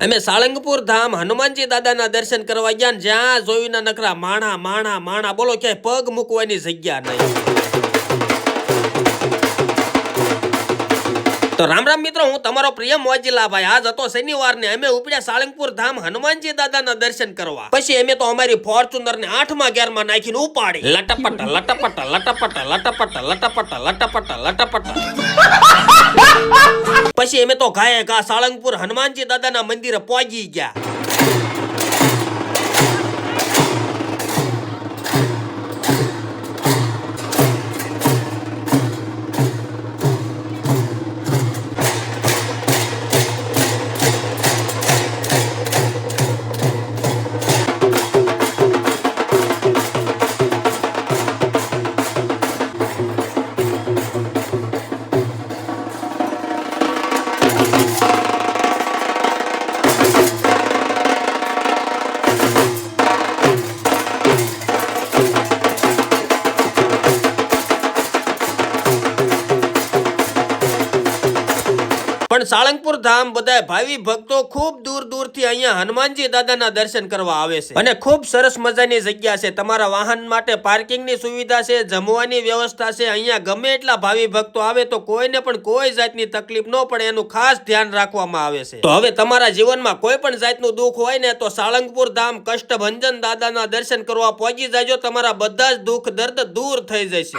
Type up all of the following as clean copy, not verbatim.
અમે સાળંગપુર ધામ હનુમાનજી દાદાના દર્શન કરવા ગયા ને જ્યાં જોયું ના નકરા માણા માણા માણા બોલો ક્યાંય પગ મૂકવાની જગ્યા નહીં. તો રામ રામ મિત્રો, હું તમારો પ્રિય મોજીલા ભાઈ. આજ હતો શનિવાર ને અમે ઉપડ્યા સાળંગપુર ધામ હનુમાનજી દાદાના દર્શન કરવા. પછી અમે તો અમારી ફોર્ચ્યુનર ને 8મા ગિયરમાં નાખીને ઉપાડી લટપટ લટપટ લટપટ લટપટ લટપટ લટપટ લટપટ. પછી અમે તો ગાયે ગા સાળંગપુર હનુમાનજી દાદાના મંદિરે પહોંચી ગયા. પણ સાળંગપુર ધામ બધા ભાવિ ભક્તો ખૂબ દૂર દૂરથી અહીંયા હનુમાનજી દાદાના દર્શન કરવા આવે છે અને ખૂબ સરસ મજાની જગ્યા છે. તમારા વાહન માટે પાર્કિંગની સુવિધા છે, જમવાની વ્યવસ્થા છે. અહીંયા ગમે એટલા ભાવિ ભક્તો આવે તો કોઈને પણ કોઈ જાતની તકલીફ ન પડે એનું ખાસ ધ્યાન રાખવામાં આવે છે. તો હવે તમારા જીવનમાં કોઈ પણ જાતનું દુઃખ હોય ને તો સાળંગપુર ધામ કષ્ટભંજન દાદાના દર્શન કરવા પહોંચી જાજો. તમારા બધા જ દુઃખ દર્દ દૂર થઈ જશે.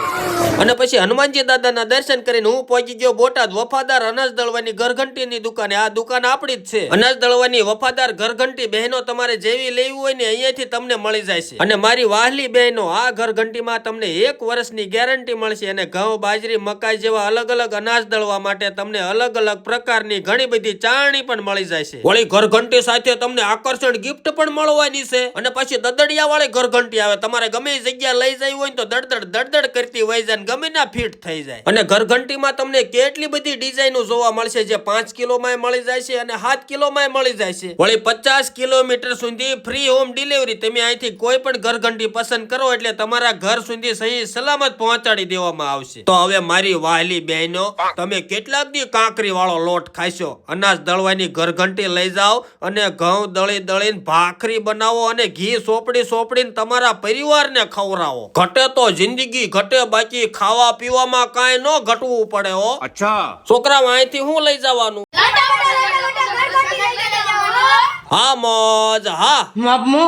અને પછી હનુમાનજી દાદાના દર્શન કરીને હું પહોંચી ગયો બોટાદ વફાદાર અનાજ દળવાની ઘરઘંટીની દુકાને. આ દુકાન આપણી જ છે. અનાજ દળવાની વફાદાર ઘરઘંટી બહેનો તમારે જેવી લેવી હોય ને અહીંયાથી તમને મળી જાય છે. અને મારી વાહલી બહેનો, આ ઘરઘંટીમાં તમને 1 વર્ષની ગેરંટી મળશે. અને ઘઉં, બાજરી, મકાઈ જેવા અલગ અલગ અનાજ દળવા માટે તમને અલગ અલગ પ્રકારની ઘણી બધી ચાળણી પણ મળી જાય છે. વળી ઘરઘંટી સાથે તમને આકર્ષણ ગિફ્ટ પણ મળવાની છે. અને પછી દદડિયા વાળી ઘરઘંટી આવે. તમારે ગમે એ જગ્યા લઈ જવી હોય તો દડદડ દડદડ કરતી વહી જાય, ગમે ના ફિટ થઈ જાય. અને ઘરઘંટીમાં તમને કેટલી બધી ડિઝાઇનો જોવા મળશે જે 5 કિલોમાં મળી જાય છે અને 7 કિલોમાં મળી જાય છે. વળી 50 કિલોમીટર સુધી ફ્રી હોમ ડિલિવરી. તમે અહીંથી કોઈ પણ ઘરઘંટી પસંદ કરો એટલે તમારા ઘર સુધી સહી સલામત પહોંચાડી દેવામાં આવશે. તો હવે મારી વાહલી બહેનો, તમે કેટલાક દી કાંકરી વાળો લોટ ખાશો, અનાજ દળવાની ઘરઘંટી લઈ જાઓ અને ઘઉં દળી દળીને ભાખરી બનાવો અને ઘી સોપડીને તમારા પરિવારને ખવડાવો. ઘટે તો જિંદગી ઘટે, બાકી ખાવા પીવામાં કાંઈ ન ઘટવું પડે હો. અચ્છા છોકરા અહીંથી હું લઈ જવાનું? હા મોજ, હા માપમો